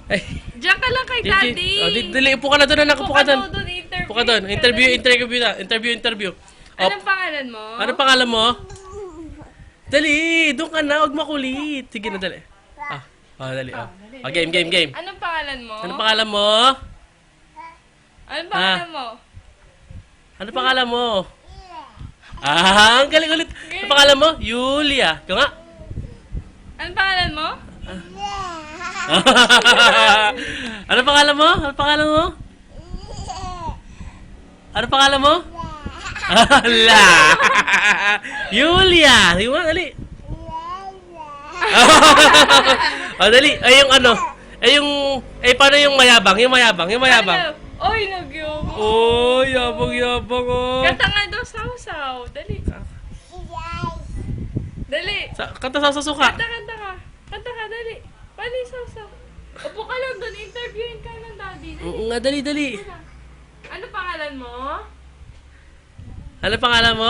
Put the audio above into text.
Ay, Diyan ka lang kay Daddy. Oh, dili, upo ka na doon, anak. Upo ka doon. doon, interview. Upo ka doon. Interview. Anong pangalan mo? Ano pangalan mo? Dali, doon ka na. Huwag makulit. Sige na, dali. Dali. Game. Anong pangalan mo? Ano pangalan mo? Anong pangalan mo? Ano pangalan mo? Ang galing ulit. Ano pangalan mo? Yulia. Ikaw nga. Anong pangalan mo? Ano pangalan mo? Ano pangalan mo? Ano pangalan mo? Ala! Yulia! Sige mo, dali. Dali. Ay, yung ano? Paano yung mayabang? Yung mayabang. Ano? Oy, nagyabang. Oh, yabang, oh. Kanta nga daw sausaw. Dali. Dali. Kanta sa suka. Kanta ka. Kanta ka, dali. Paano yung sausaw? Upo ka lang doon. Interviewin ka ng Daddy. Dali. Oo nga, dali. Ano pangalan mo? Ano pangalan mo?